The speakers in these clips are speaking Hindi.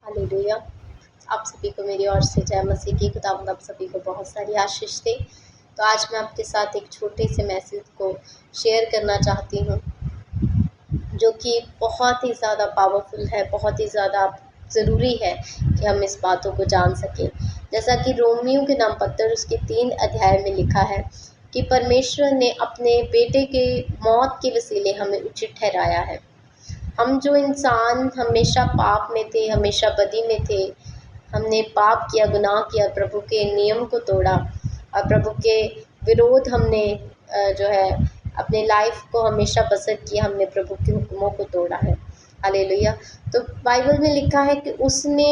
हालेलुया। आप सभी को मेरी ओर से जय मसीह की। खुदावंद आप सभी को बहुत सारी आशीष दे। तो आज मैं आपके साथ एक छोटे से मैसेज को शेयर करना चाहती हूँ, जो कि बहुत ही ज़्यादा पावरफुल है, बहुत ही ज़्यादा ज़रूरी है कि हम इस बातों को जान सकें। जैसा कि रोमियो के नाम पत्र उसके 3 अध्याय में लिखा है कि परमेश्वर ने अपने बेटे के मौत के वसीले हमें उचित ठहराया है। हम जो इंसान हमेशा पाप में थे, हमेशा बदी में थे, हमने पाप किया, गुनाह किया, प्रभु के नियम को तोड़ा और प्रभु के विरोध हमने जो है अपने लाइफ को हमेशा बसर किया, हमने प्रभु के हुक्मों को तोड़ा है। हालेलुया। तो बाइबल में लिखा है कि उसने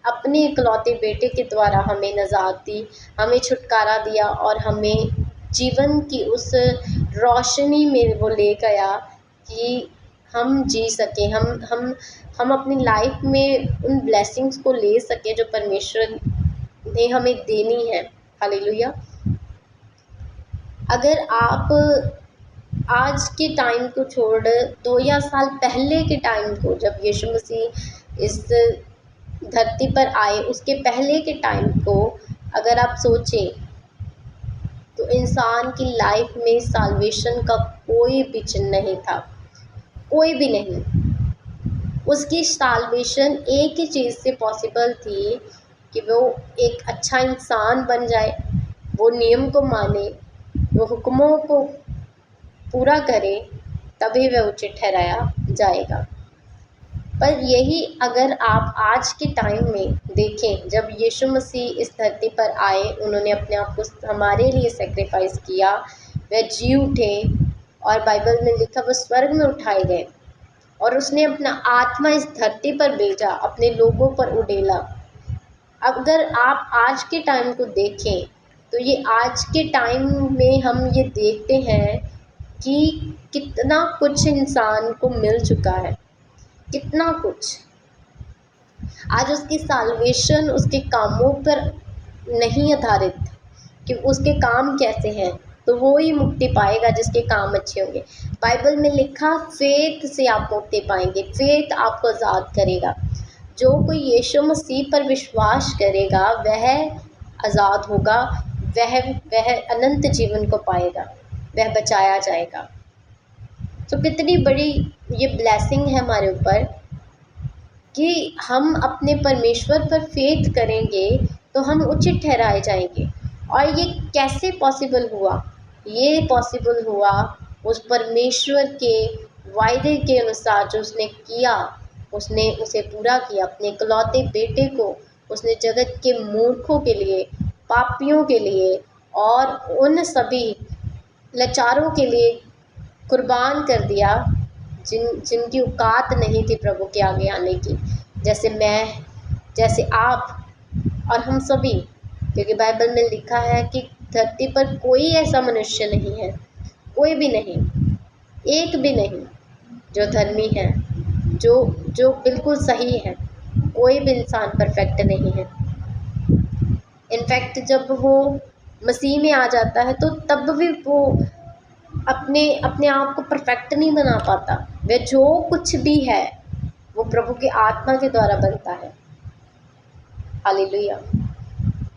अपने इकलौते बेटे के द्वारा हमें नजात दी, हमें छुटकारा दिया और हमें जीवन की उस रोशनी में वो ले गया कि हम जी सकें, हम अपनी लाइफ में उन ब्लेसिंग्स को ले सकें जो परमेश्वर ने हमें देनी है। हालेलुया। अगर आप आज के टाइम को छोड़ 2000 साल पहले के टाइम को, जब यीशु मसीह इस धरती पर आए, उसके पहले के टाइम को अगर आप सोचें तो इंसान की लाइफ में साल्वेशन का कोई भी चिन्ह नहीं था, कोई भी नहीं। उसकी साल्वेशन एक ही चीज़ से पॉसिबल थी कि वो एक अच्छा इंसान बन जाए, वो नियम को माने, वो हुक्मों को पूरा करे, तभी वह उचित ठहराया जाएगा। पर यही अगर आप आज के टाइम में देखें, जब यीशु मसीह इस धरती पर आए, उन्होंने अपने आप को हमारे लिए सेक्रीफाइस किया, वह जी उठे और बाइबल में लिखा वो स्वर्ग में उठाए गए और उसने अपना आत्मा इस धरती पर भेजा, अपने लोगों पर उड़ेला। अगर आप आज के टाइम को देखें तो ये आज के टाइम में हम ये देखते हैं कि कितना कुछ इंसान को मिल चुका है, कितना कुछ। आज उसकी साल्वेशन उसके कामों पर नहीं आधारित कि उसके काम कैसे हैं, तो वो ही मुक्ति पाएगा जिसके काम अच्छे होंगे। बाइबल में लिखा फेथ से आप मुक्ति पाएंगे, फेथ आपको आज़ाद करेगा। जो कोई यीशु मसीह पर विश्वास करेगा वह आज़ाद होगा, वह अनंत जीवन को पाएगा, वह बचाया जाएगा। तो कितनी बड़ी ये ब्लेसिंग है हमारे ऊपर कि हम अपने परमेश्वर पर फेथ करेंगे तो हम उचित ठहराए जाएंगे। और ये कैसे पॉसिबल हुआ? ये पॉसिबल हुआ उस परमेश्वर के वायदे के अनुसार जो उसने किया, उसने उसे पूरा किया। अपने इकलौते बेटे को उसने जगत के मूर्खों के लिए, पापियों के लिए और उन सभी लाचारों के लिए कुर्बान कर दिया जिनकी औकात नहीं थी प्रभु के आगे आने की, जैसे मैं, जैसे आप और हम सभी। क्योंकि बाइबल में लिखा है कि धरती पर कोई ऐसा मनुष्य नहीं है, कोई भी नहीं, एक भी नहीं जो धर्मी है, जो जो बिल्कुल सही है। कोई भी इंसान परफेक्ट नहीं है। इनफैक्ट जब वो मसीह में आ जाता है तो तब भी वो अपने अपने आप को परफेक्ट नहीं बना पाता। वह जो कुछ भी है वो प्रभु की आत्मा के द्वारा बनता है। हालेलुया।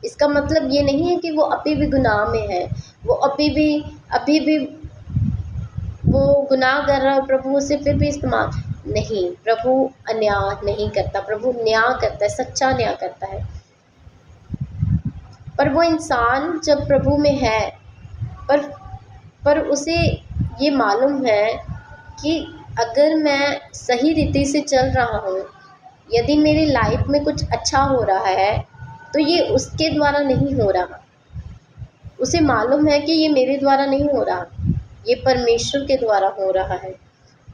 इसका मतलब ये नहीं है कि वो अभी भी गुनाह में है, वो अभी भी वो गुनाह कर रहा है, प्रभु उसे फिर भी इस्तेमाल नहीं। प्रभु अन्याय नहीं करता, प्रभु न्याय करता है, सच्चा न्याय करता है। पर वो इंसान जब प्रभु में है, पर उसे ये मालूम है कि अगर मैं सही रीति से चल रहा हूँ, यदि मेरी लाइफ में कुछ अच्छा हो रहा है तो ये उसके द्वारा नहीं हो रहा। उसे मालूम है कि ये मेरे द्वारा नहीं हो रहा, ये परमेश्वर के द्वारा हो रहा है।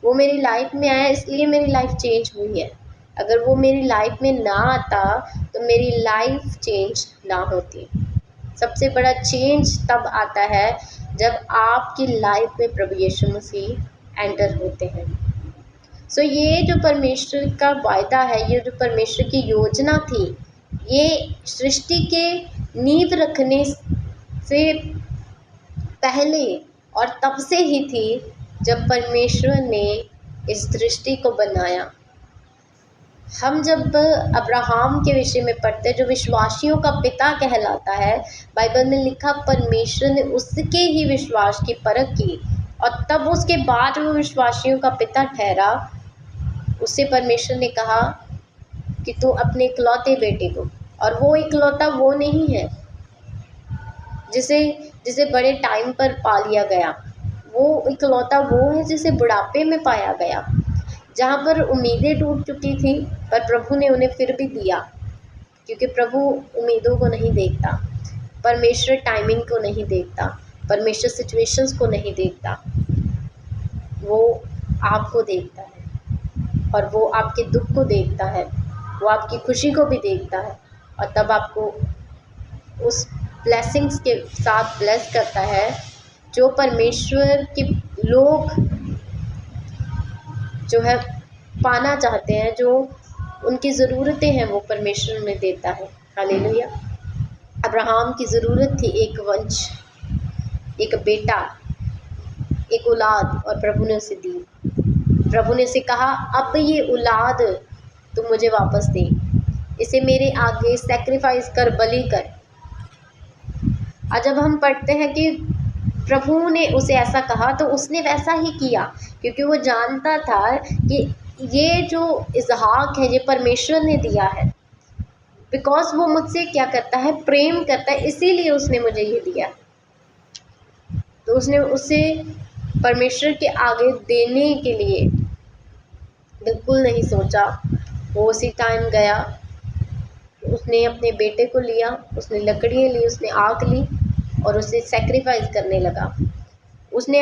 वो मेरी लाइफ में आया इसलिए मेरी लाइफ चेंज हुई है। अगर वो मेरी लाइफ में ना आता तो मेरी लाइफ चेंज ना होती। सबसे बड़ा चेंज तब आता है जब आपकी लाइफ में प्रभु यीशु मसीह एंटर होते हैं। सो ये जो परमेश्वर का वायदा है, ये जो परमेश्वर की योजना थी, ये सृष्टि के नींव रखने से पहले और तब से ही थी जब परमेश्वर ने इस सृष्टि को बनाया। हम जब अब्राहम के विषय में पढ़ते हैं, जो विश्वासियों का पिता कहलाता है, बाइबल में लिखा परमेश्वर ने उसके ही विश्वास की परख की और तब उसके बाद वो विश्वासियों का पिता ठहरा। उससे परमेश्वर ने कहा कि तू अपने इकलौते बेटे को, और वो इकलौता वो नहीं है जिसे जिसे बड़े टाइम पर पा लिया गया, वो इकलौता वो है जिसे बुढ़ापे में पाया गया, जहाँ पर उम्मीदें टूट चुकी थी, पर प्रभु ने उन्हें फिर भी दिया, क्योंकि प्रभु उम्मीदों को नहीं देखता, परमेश्वर टाइमिंग को नहीं देखता, परमेश्वर सिचुएशंस को नहीं देखता, वो आपको देखता है और वो आपके दुख को देखता है, वो आपकी खुशी को भी देखता है और तब आपको उस ब्लेसिंग्स के साथ ब्लेस करता है जो परमेश्वर के लोग जो है पाना चाहते हैं, जो उनकी ज़रूरतें हैं वो परमेश्वर उन्हें देता है। हालेलुया। अब्राहम की ज़रूरत थी एक वंश, एक बेटा, एक औलाद, और प्रभु ने उसे दी। प्रभु ने उसे कहा अब ये औलाद तू मुझे वापस दे, इसे मेरे आगे सैक्रिफाइस कर, बलि कर। और जब हम पढ़ते हैं कि प्रभु ने उसे ऐसा कहा तो उसने वैसा ही किया, क्योंकि वो जानता था कि ये जो इसहाक है ये परमेश्वर ने दिया है, बिकॉज वो मुझसे क्या करता है, प्रेम करता है, इसीलिए उसने मुझे ये दिया। तो उसने उसे परमेश्वर के आगे देने के लिए बिल्कुल नहीं सोचा। वो उसी टाइम गया, उसने अपने बेटे को लिया, उसने लकड़ियाँ ली, उसने आग ली और उसे सेक्रीफाइस करने लगा। उसने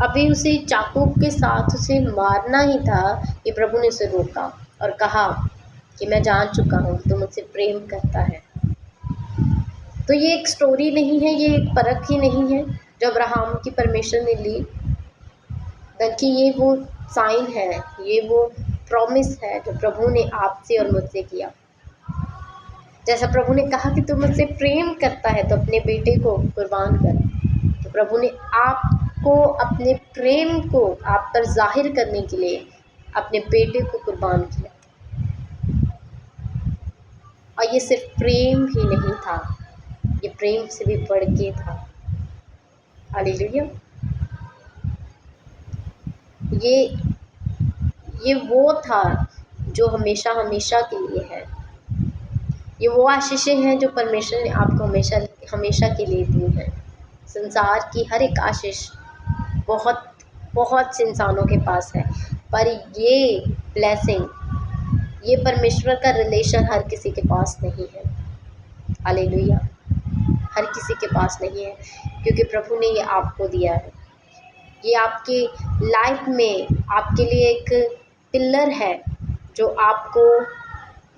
अभी उसे चाकू के साथ उसे मारना ही था कि प्रभु ने उसे रोका और कहा कि मैं जान चुका हूँ तो मुझसे प्रेम करता है। तो ये एक स्टोरी नहीं है, ये एक परख ही नहीं है जो अब्राहम की परमेश्वर ने ली, बल्कि ये वो साइन है, ये वो प्रॉमिस है जो प्रभु ने आपसे और मुझसे किया। जैसा प्रभु ने कहा कि तू मुझसे प्रेम करता है तो अपने बेटे को कुर्बान कर, तो प्रभु ने आपको अपने प्रेम को आप पर जाहिर करने के लिए अपने बेटे को कुर्बान किया। और ये सिर्फ प्रेम ही नहीं था, ये प्रेम से भी बढ़ के था। हालेलुया। ये वो था जो हमेशा हमेशा के लिए है। ये वो आशीषें हैं जो परमेश्वर ने आपको हमेशा हमेशा के लिए दी हैं। संसार की हर एक आशीष बहुत बहुत से इंसानों के पास है, पर ये ब्लेसिंग, ये परमेश्वर का रिलेशन हर किसी के पास नहीं है। हालेलुया। हर किसी के पास नहीं है, क्योंकि प्रभु ने ये आपको दिया है। ये आपके लाइफ में आपके लिए एक पिलर है जो आपको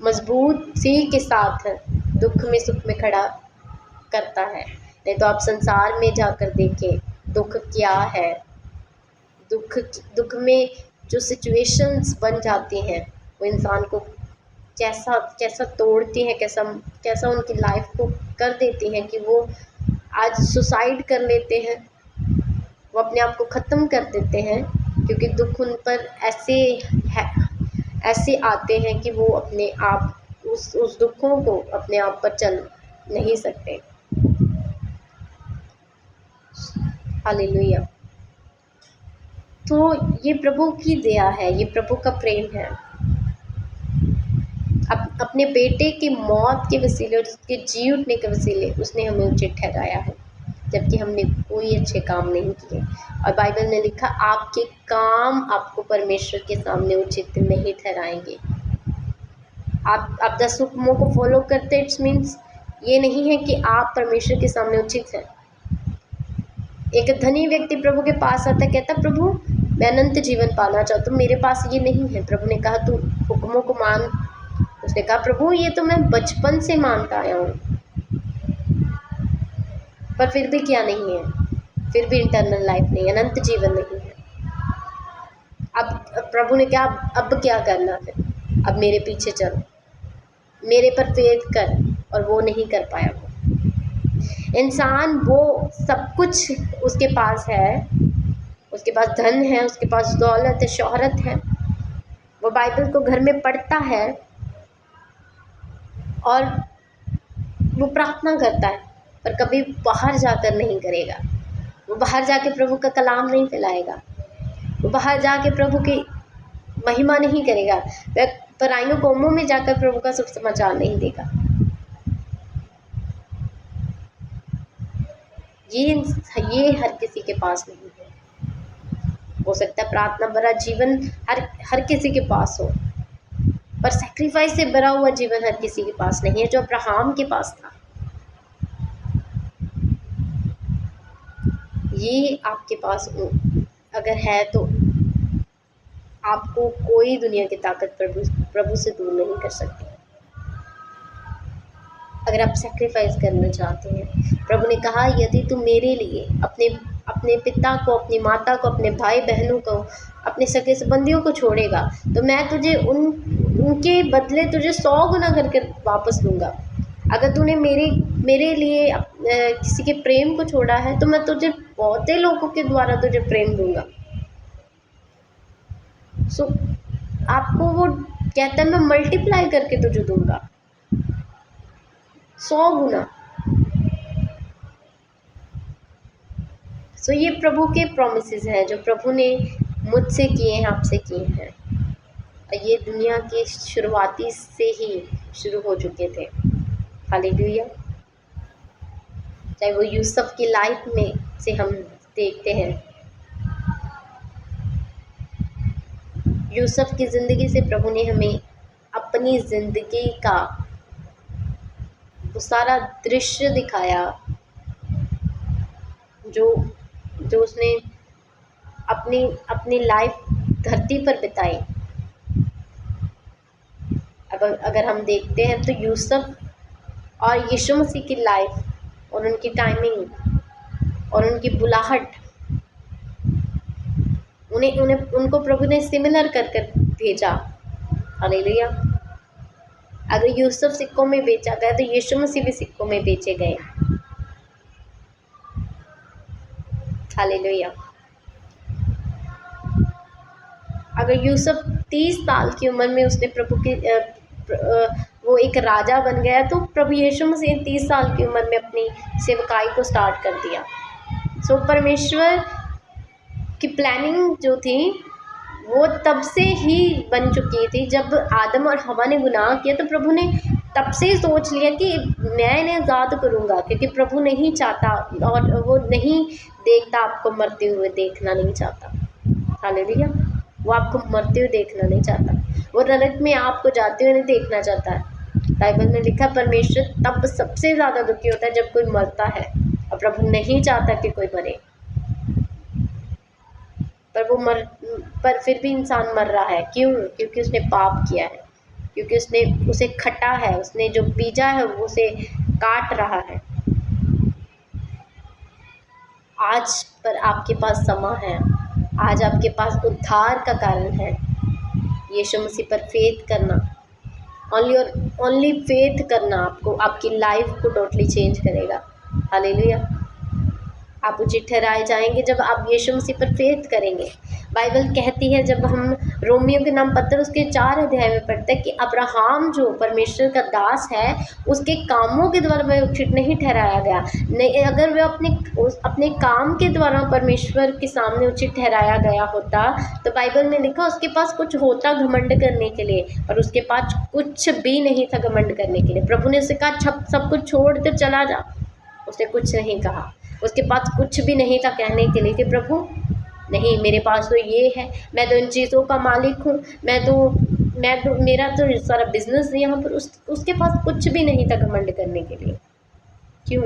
मजबूती के साथ दुख में सुख में खड़ा करता है। नहीं तो आप संसार में जाकर देखें दुख क्या है, दुख में जो सिचुएशंस बन जाती हैं वो इंसान को कैसा कैसा तोड़ती हैं, कैसा कैसा उनकी लाइफ को कर देती हैं कि वो आज सुसाइड कर लेते हैं, वो अपने आप को ख़त्म कर देते हैं, क्योंकि दुख उन पर ऐसे आते हैं कि वो अपने आप उस दुखों को अपने आप पर चल नहीं सकते। हालेलुया। तो ये प्रभु की दया है, ये प्रभु का प्रेम है। अपने बेटे की मौत के वसीले और उसके जी उठने के वसीले उसने हमें उचित ठहराया है, जबकि हमने कोई अच्छे काम नहीं किए। और बाइबल में लिखा आपके काम आपको परमेश्वर के सामने उचित नहीं ठहराएंगे। आप 10 हुक्मों को फॉलो करते, इट्स मीन्स ये नहीं है कि आप परमेश्वर के सामने उचित हैं। एक धनी व्यक्ति प्रभु के पास आता है, कहता प्रभु मैं अनंत जीवन पाना चाहता हूँ, मेरे पास ये नहीं है। प्रभु ने कहा तू हुक्मों को मान। उसने कहा प्रभु ये तो मैं बचपन से मानता आया हूँ, पर फिर भी क्या नहीं है, फिर भी इंटरनल लाइफ नहीं, अनंत जीवन नहीं है। अब प्रभु ने कहा अब क्या करना, फिर अब मेरे पीछे चल, मेरे पर फेथ कर, और वो नहीं कर पाया। वो इंसान, वो सब कुछ उसके पास है, उसके पास धन है, उसके पास दौलत है, शोहरत है, वो वो बाइबल को घर में पढ़ता है और वो प्रार्थना करता है, पर कभी बाहर जाकर नहीं करेगा। वो बाहर जाके प्रभु का कलाम नहीं फैलाएगा, वो बाहर जाके प्रभु की महिमा नहीं करेगा, वह पराइयों कौमों में जाकर प्रभु का शुभ समाचार नहीं देगा। ये हर किसी के पास नहीं है। हो सकता है प्रार्थना भरा जीवन हर किसी के पास हो, पर सैक्रिफाइस से भरा हुआ जीवन हर किसी के पास नहीं है, जो अब्राहम के पास था। ये आपके पास अगर है तो आपको कोई दुनिया की ताकत प्रभु से दूर नहीं कर सकती। अगर आप सैक्रिफाइस करना चाहते हैं, प्रभु ने कहा यदि तू मेरे लिए अपने पिता को, अपनी माता को, अपने भाई बहनों को, अपने सगे संबंधियों को छोड़ेगा तो मैं तुझे उनके बदले तुझे 100 गुना करके वापस दूंगा। अगर तूने मेरे लिए किसी के प्रेम को छोड़ा है तो मैं तुझे बहुते लोगों के द्वारा तुझे प्रेम दूंगा। सो आपको वो कहता है मैं मल्टीप्लाई करके तुझे दूंगा 100 गुना। सो ये प्रभु के प्रोमिसेस हैं जो प्रभु ने मुझसे किए हैं, आपसे किए हैं, और ये दुनिया के शुरुआती से ही शुरू हो चुके थे। हालेलुया। चाहे वो यूसुफ की लाइफ में से हम देखते हैं, यूसुफ की ज़िंदगी से प्रभु ने हमें अपनी ज़िंदगी का वो सारा दृश्य दिखाया जो उसने अपनी लाइफ धरती पर बिताई। अगर हम देखते हैं तो यूसुफ और यीशु मसीह की लाइफ और उनकी टाइमिंग और उनकी बुलाहट, उनको प्रभु ने सिमिलर कर भेजा। हालेलुया। अगर यूसुफ सिक्कों में बेचा गया तो यीशु मसीह भी सिक्कों में बेचे गए। हालेलुया। अगर यूसुफ 30 साल की उम्र में उसने प्रभु की वो एक राजा बन गया, तो प्रभु यीशु मसीह 30 साल की उम्र में अपनी सेवकाई को स्टार्ट कर दिया। सो परमेश्वर की प्लानिंग जो थी वो तब से ही बन चुकी थी। जब आदम और हवा ने गुनाह किया तो प्रभु ने तब से ही सोच लिया कि मैं इन्हें आज़ाद करूँगा, क्योंकि प्रभु नहीं चाहता और वो नहीं देखता, आपको मरते हुए देखना नहीं चाहता। हालेलुया। वो आपको मरते हुए देखना नहीं चाहता, वो नरक में आपको जाते हुए नहीं देखना चाहता है। बाइबल में लिखा परमेश्वर तब सबसे ज़्यादा दुखी होता है जब कोई मरता है, और प्रभु नहीं चाहता कि कोई मरे। पर फिर भी इंसान मर रहा है। क्यों? क्योंकि उसने पाप किया है, क्योंकि उसे खटा है, उसने जो बीजा है वो उसे काट रहा है। आज पर आपके पास समय है, आज आपके पास उद्धार का कारण है। यीशु मसीह पर फेथ करना, ओनली फेथ करना आपको आपकी लाइफ को टोटली चेंज करेगा। हालेलुया। आप उचित ठहराए जाएंगे जब आप यीशु मसीह पर फेथ करेंगे। बाइबल कहती है, जब हम रोमियो के नाम पत्र उसके 4 अध्याय में पढ़ते हैं कि अब्राहम जो परमेश्वर का दास है, उसके कामों के द्वारा वह उचित नहीं ठहराया गया। नहीं, अगर वह अपने काम के द्वारा परमेश्वर के सामने उचित ठहराया गया होता तो बाइबल में लिखा उसके पास कुछ होता घमंड करने के लिए, और उसके पास कुछ भी नहीं था घमंड करने के लिए। प्रभु ने उसे कहा सब कुछ छोड़ कर चला जा, उसने कुछ नहीं कहा। उसके पास कुछ भी नहीं था कहने के लिए कि प्रभु नहीं, मेरे पास तो ये है, मैं तो इन चीज़ों का मालिक हूँ, मैं तो मेरा तो सारा बिजनेस है यहाँ पर। उसके पास कुछ भी नहीं था घमंड करने के लिए। क्यों?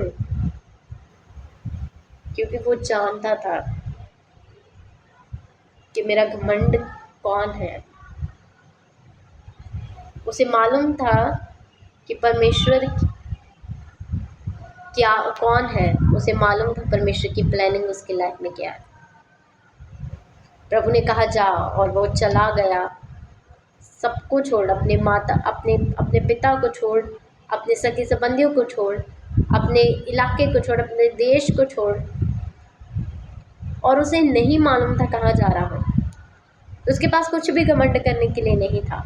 क्योंकि वो जानता था कि मेरा घमंड कौन है। उसे मालूम था कि परमेश्वर क्या कौन है, उसे मालूम था परमेश्वर की प्लानिंग उसकी लाइफ में क्या है। प्रभु ने कहा जा, और वो चला गया। सब कुछ छोड़, अपने पिता को छोड़, अपने सगे संबंधियों को छोड़, अपने इलाके को छोड़, अपने देश को छोड़, और उसे नहीं मालूम था कहाँ जा रहा हूँ। तो उसके पास कुछ भी घमंड करने के लिए नहीं था।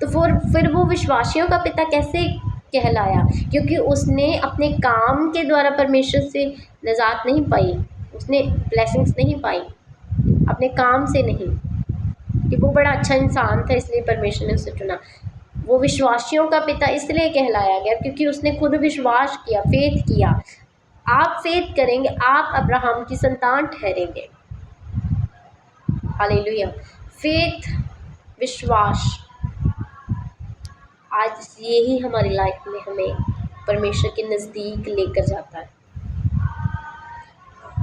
तो फिर वो विश्वासियों का पिता कैसे कहलाया? क्योंकि उसने अपने काम के द्वारा परमेश्वर से निजात नहीं पाई, उसने ब्लेसिंग्स नहीं पाई अपने काम से नहीं, कि वो बड़ा अच्छा इंसान था इसलिए परमेश्वर ने उसे चुना। वो विश्वासियों का पिता इसलिए कहलाया गया क्योंकि उसने खुद विश्वास किया, फेथ किया। आप फेथ करेंगे, आप अब्राहम की संतान ठहरेंगे। हालेलुया। फेथ, विश्वास, आज यही हमारी लाइफ में हमें परमेश्वर के नज़दीक लेकर जाता है।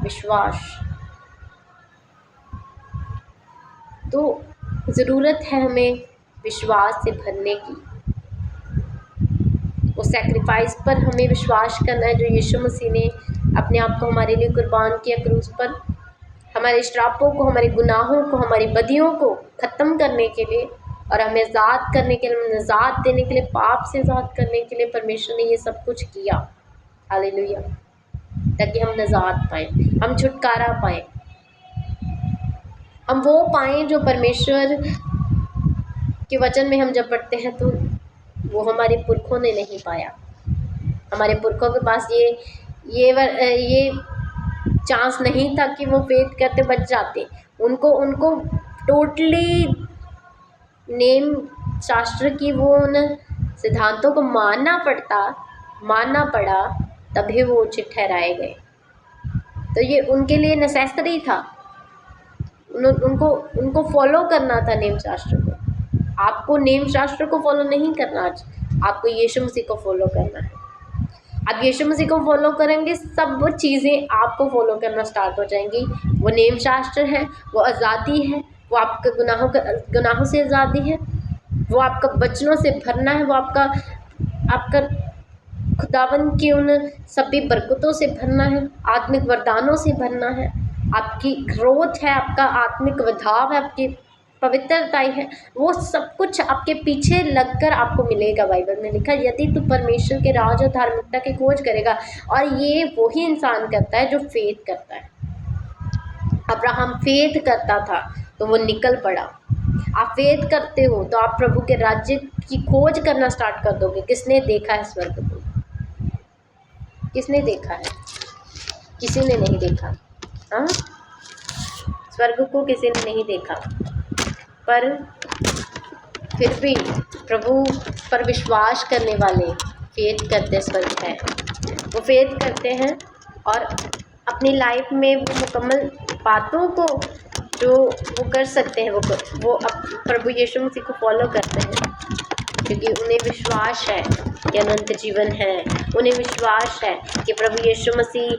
विश्वास तो ज़रूरत है हमें विश्वास से भरने की। वो सैक्रिफाइस पर हमें विश्वास करना है जो यीशु मसीह ने अपने आप को हमारे लिए कुर्बान किया क्रूस पर, हमारे श्रापों को, हमारे गुनाहों को, हमारी बदियों को ख़त्म करने के लिए और हमें आज़ाद करने के लिए, निजात देने के लिए, पाप से आज़ाद करने के लिए परमेश्वर ने ये सब कुछ किया। हालेलुया। ताकि हम निजात पाएँ, हम छुटकारा पाएँ, हम वो पाएँ जो परमेश्वर के वचन में हम जब पढ़ते हैं तो वो हमारे पुरखों ने नहीं पाया। हमारे पुरखों के पास ये चांस नहीं था कि वो फेथ करते बच जाते। उनको टोटली नेम शास्त्र की वो उन सिद्धांतों को मानना पड़ा, तभी वो उचित ठहराए गए। तो ये उनके लिए नेसेसरी था, उनको फॉलो करना था नेम शास्त्र को। आपको नेम शास्त्र को फॉलो नहीं करना, आज आपको यीशु मसीह को फॉलो करना है। आप यीशु मसीह को फॉलो करेंगे, सब चीज़ें आपको फॉलो करना स्टार्ट हो जाएंगी। वो नेम शास्त्र है, वो आज़ादी है, वो आपके गुनाहों से आज़ादी है, वो आपका वचनों से भरना है, वो आपका खुदावन की उन सभी बरकतों से भरना है, आत्मिक वरदानों से भरना है, आपकी ग्रोथ है, आपका आत्मिक वधाव है, आपकी पवित्रता है, वो सब कुछ आपके पीछे लगकर आपको मिलेगा। बाइबल में लिखा, यदि तू परमेश्वर के राज और धार्मिकता की खोज करेगा, और ये वही इंसान करता है जो फेथ करता है। अब्राहम फेथ करता था तो वो निकल पड़ा। आप फेथ करते हो तो आप प्रभु के राज्य की खोज करना स्टार्ट कर दोगे। किसने देखा है स्वर्ग को? किसने देखा है? किसी ने नहीं देखा। हाँ, स्वर्ग को किसी ने नहीं देखा, पर फिर भी प्रभु पर विश्वास करने वाले फेथ करते स्वर्ग है। वो फेथ करते हैं और अपनी लाइफ में वो मुकम्मल बातों को जो वो कर सकते हैं वो प्रभु यीशु मसीह को फॉलो करते हैं, क्योंकि उन्हें विश्वास है कि अनंत जीवन है। उन्हें विश्वास है कि प्रभु यीशु मसीह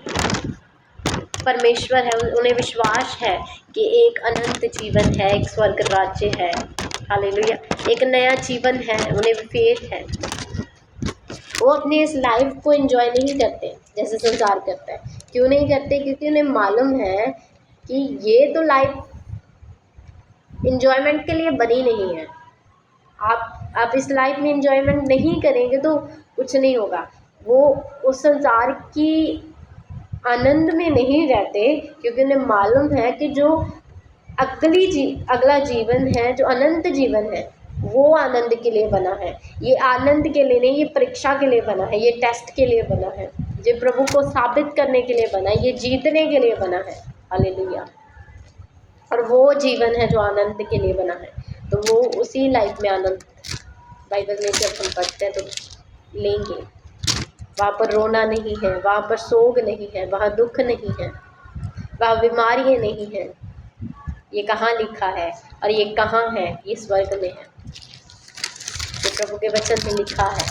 परमेश्वर है। उन्हें विश्वास है कि एक अनंत जीवन है, एक स्वर्ग राज्य है। हालेलुया। एक नया जीवन है, उन्हें फेथ है। वो अपनी इस लाइफ को एंजॉय नहीं करते जैसे संसार करता है। क्यों नहीं करते? क्योंकि उन्हें मालूम है कि ये तो लाइफ एंजॉयमेंट के लिए बनी नहीं है। आप इस लाइफ में एंजॉयमेंट नहीं करेंगे तो कुछ नहीं होगा। वो उस संसार की आनंद में नहीं रहते, क्योंकि उन्हें मालूम है कि जो अगला जीवन है, जो अनंत जीवन है, वो आनंद के लिए बना है। ये आनंद के लिए नहीं, ये परीक्षा के लिए बना है, ये टेस्ट के लिए बना है, ये प्रभु को साबित करने के लिए बना है, ये जीतने के लिए बना है। हालेलुया। और वो जीवन है जो आनंद के लिए बना है, तो वो उसी लाइफ में आनंद बाइबल में जब हम पढ़ते हैं तो लेंगे। वहाँ पर रोना नहीं है, वहाँ पर सोग नहीं है, वहाँ दुख नहीं है, वहाँ बीमारियाँ नहीं हैं। ये कहाँ लिखा है और ये कहाँ है? ये स्वर्ग में है, ये प्रभु के वचन में लिखा है।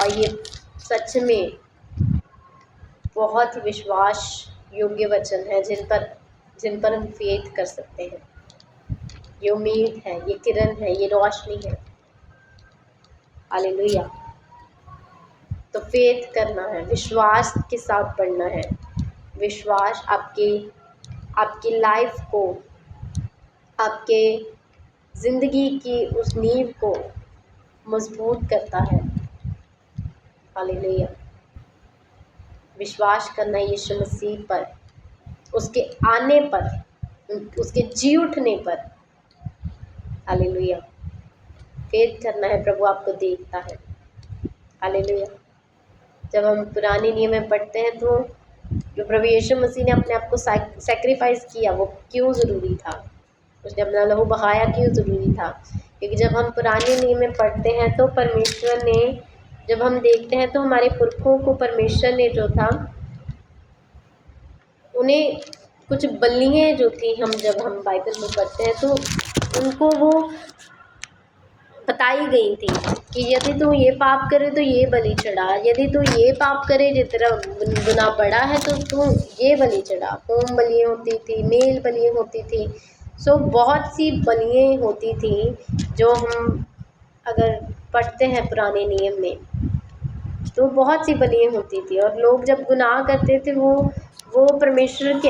और ये सच में बहुत ही विश्वास योग्य वचन है जिन पर हम फेथ कर सकते हैं। ये उम्मीद है, ये किरण है, ये रोशनी है। हालेलुया। तो फेथ करना है, विश्वास के साथ बढ़ना है। विश्वास आपकी लाइफ को, आपके ज़िंदगी की उस नींव को मजबूत करता है। हालेलुया। विश्वास करना यीशु मसीह पर, उसके आने पर, उसके जी उठने पर। हालेलुया। फेथ करना है, प्रभु आपको देखता है। हालेलुया। जब हम पुराने नियम में पढ़ते हैं तो जो प्रभु यीशु मसीह ने अपने आप को सैक्रिफाइस किया, वो क्यों ज़रूरी था, उसने अपना लहू बहाया क्यों ज़रूरी था? क्योंकि जब हम पुराने नियम में पढ़ते हैं तो परमेश्वर ने, जब हम देखते हैं तो हमारे पुरखों को परमेश्वर ने जो था, उन्हें कुछ बलियाँ जो थी, जब हम बाइबल में पढ़ते हैं तो उनको वो बताई गई थी कि यदि तू ये पाप करे तो ये बलि चढ़ा, यदि तू ये पाप करे, जितना गुनाह बड़ा है तो तू ये बलि चढ़ा। होम बलियाँ होती थी, मेल बलियाँ होती थी। सो बहुत सी बलियाँ होती थी जो हम अगर पढ़ते हैं पुराने नियम में तो बहुत सी बलियाँ होती थी। और लोग जब गुनाह करते थे वो परमेश्वर के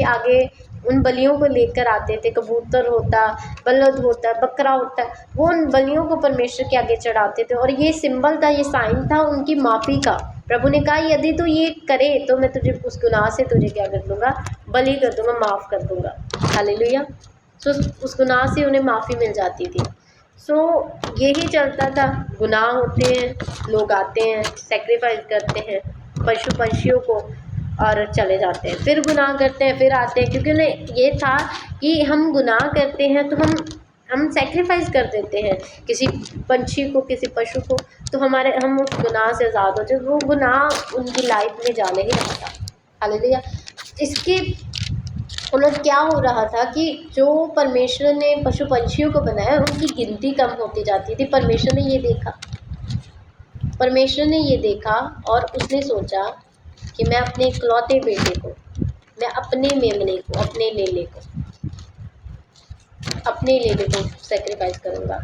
आगे उन बलियों को लेकर आते थे। कबूतर होता, बलद होता, बकरा होता, वो उन बलियों को परमेश्वर के आगे चढ़ाते थे। और ये सिंबल था, ये साइन था उनकी माफ़ी का। प्रभु ने कहा यदि तू ये करे तो मैं तुझे उस गुनाह से तुझे क्या कर दूंगा, बलि कर दूंगा, माफ़ कर दूंगा। हालेलुया। सो उस गुनाह से उन्हें माफ़ी मिल जाती थी। सो यही चलता था। गुनाह होते हैं, लोग आते हैं, सेक्रीफाइस करते हैं पशु पंछियों को और चले जाते हैं, फिर गुनाह करते हैं, फिर आते हैं। क्योंकि उन्हें ये था कि हम गुनाह करते हैं तो हम सेक्रीफाइस कर देते हैं किसी पंछी को, किसी पशु को, तो हम उस गुनाह से आज़ाद हो जाते। वो गुनाह उनकी लाइफ में जाने ही रहा था। हालेलुया। इसके उलट क्या हो रहा था कि जो परमेश्वर ने पशु पंछियों को बनाया उनकी गिनती कम होती जाती थी। परमेश्वर ने ये देखा और उसने सोचा कि मैं अपने इकलौते बेटे को, मैं अपने मेमने को, अपने लेले को सेक्रीफाइस करूँगा,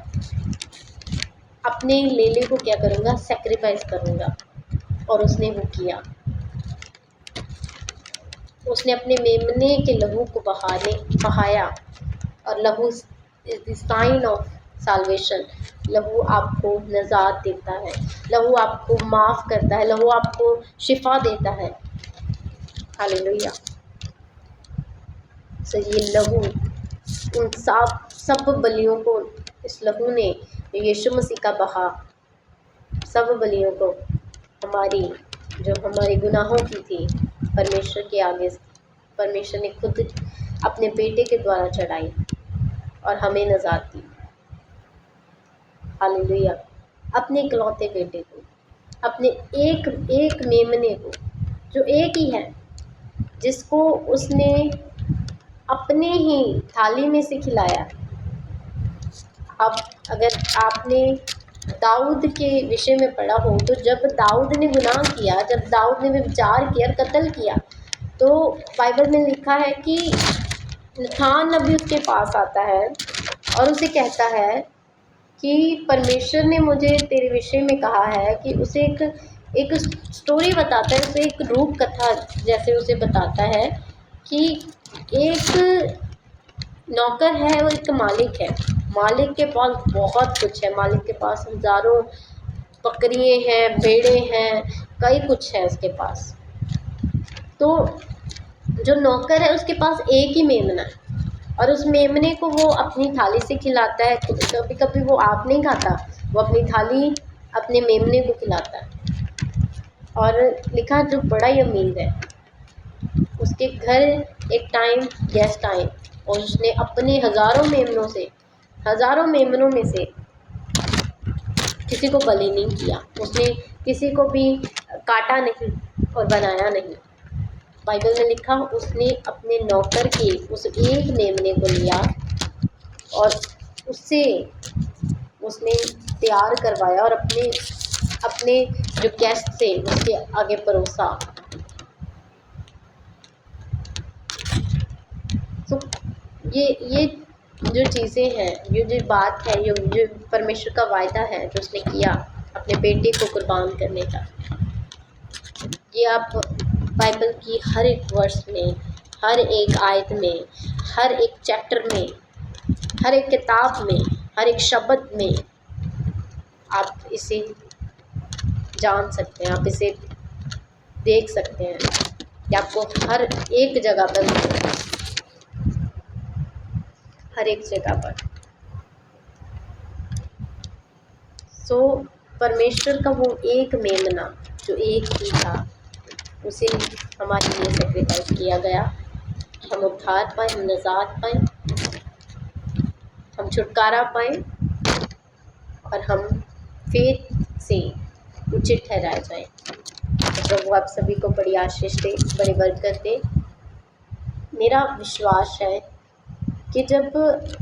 अपने लेले को क्या करूँगा, सेक्रीफाइस करूँगा। और उसने वो किया। उसने अपने मेमने के लहू को बहाया। और लहू is the sign of salvation. लहू आपको नजात देता है, लहू आपको माफ़ करता है, लहू आपको शिफा देता है। हालेलुया। सो ये लहू उन सब बलियों को, इस लहू ने यीशु मसीह का बहा, सब बलियों को हमारे गुनाहों की थी, परमेश्वर के आगे परमेश्वर ने खुद अपने बेटे के द्वारा चढ़ाई और हमें नजात दी। हालेलुया। अपने इकलौते बेटे को, अपने एक मेमने को, जो एक ही है, जिसको उसने अपने ही थाली में से खिलाया। अब अगर आपने दाऊद के विषय में पढ़ा हो तो जब दाऊद ने गुनाह किया, जब दाऊद ने व्यभिचार किया, कत्ल किया, तो बाइबल में लिखा है कि नथान नबी उसके पास आता है और उसे कहता है कि परमेश्वर ने मुझे तेरे विषय में कहा है कि उसे एक स्टोरी बताता है, उसे एक रूप कथा जैसे उसे बताता है कि एक नौकर है, वो एक मालिक है। मालिक के पास बहुत कुछ है, मालिक के पास हज़ारों बकरियाँ हैं, भेड़े हैं, कई कुछ है उसके पास। तो जो नौकर है उसके पास एक ही मेमना है और उस मेमने को वो अपनी थाली से खिलाता है। कभी कभी वो आप नहीं खाता, वो अपनी थाली अपने मेमने को खिलाता है। और लिखा जो बड़ा ही अमीर है, उसके घर एक टाइम गेस्ट आए और उसने अपने हज़ारों मेमनों में से किसी को बलि नहीं किया, उसने किसी को भी काटा नहीं और बनाया नहीं। बाइबल में लिखा उसने अपने नौकर के उस एक मेमने को लिया और उससे उसने तैयार करवाया और अपने जो गेस्ट थे उसके आगे परोसा। तो ये जो चीज़ें हैं, ये जो बात है, जो परमेश्वर का वायदा है जो उसने किया अपने बेटे को कुर्बान करने का, ये आप बाइबल की हर एक वर्ष में, हर एक आयत में, हर एक चैप्टर में, हर एक किताब में, हर एक शब्द में आप इसे जान सकते हैं, आप इसे देख सकते हैं। कि आपको हर एक जगह पर, हर एक जगह पर। सो परमेश्वर का वो एक मेमना जो एक ही था, उसे हमारे लिए सेक्रीफाइस किया गया। हम उद्धार पाए, हम निजात पाए, हम छुटकारा पाए और हम फेथ से उचित ठहराए जाए। तो प्रभु आप सभी को बड़ी आशीष दे, बड़ी बरकत दे। मेरा विश्वास है कि जब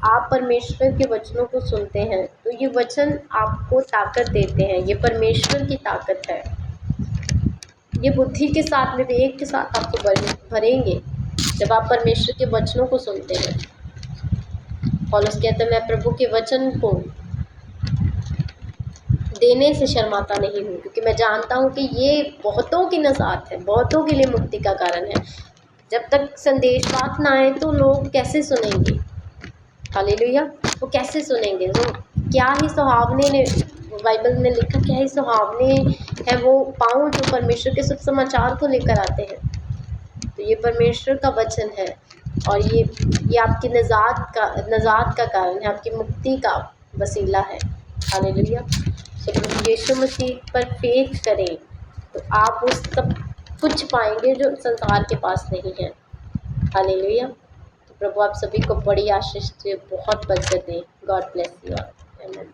आप परमेश्वर के वचनों को सुनते हैं तो ये वचन आपको ताकत देते हैं। ये परमेश्वर की ताकत है। ये बुद्धि के साथ, विवेक के साथ आपको भरेंगे जब आप परमेश्वर के वचनों को सुनते हैं। पौलुस कहते हैं, मैं प्रभु के वचन को देने से शर्माता नहीं हूँ, क्योंकि मैं जानता हूँ कि ये बहुतों की नजात है, बहुतों के लिए मुक्ति का कारण है। जब तक संदेश बात ना आए तो लोग कैसे सुनेंगे? हालेलुया। वो कैसे सुनेंगे? वो क्या ही सुहावने ने, बाइबल में लिखा, क्या ही सुहावने है वो पाँव जो परमेश्वर के शुभ समाचार को लेकर आते हैं। तो ये परमेश्वर का वचन है और ये आपकी नजात का कारण है, आपकी मुक्ति का वसीला है। हालेलुया। तो यीशु मसीह पर फेथ करें तो आप उस सब कुछ पाएंगे जो संसार के पास नहीं है। हालेलुया। तो प्रभु आप सभी को बड़ी आशीष दे, बहुत बरकत दे। God bless you all. आमीन।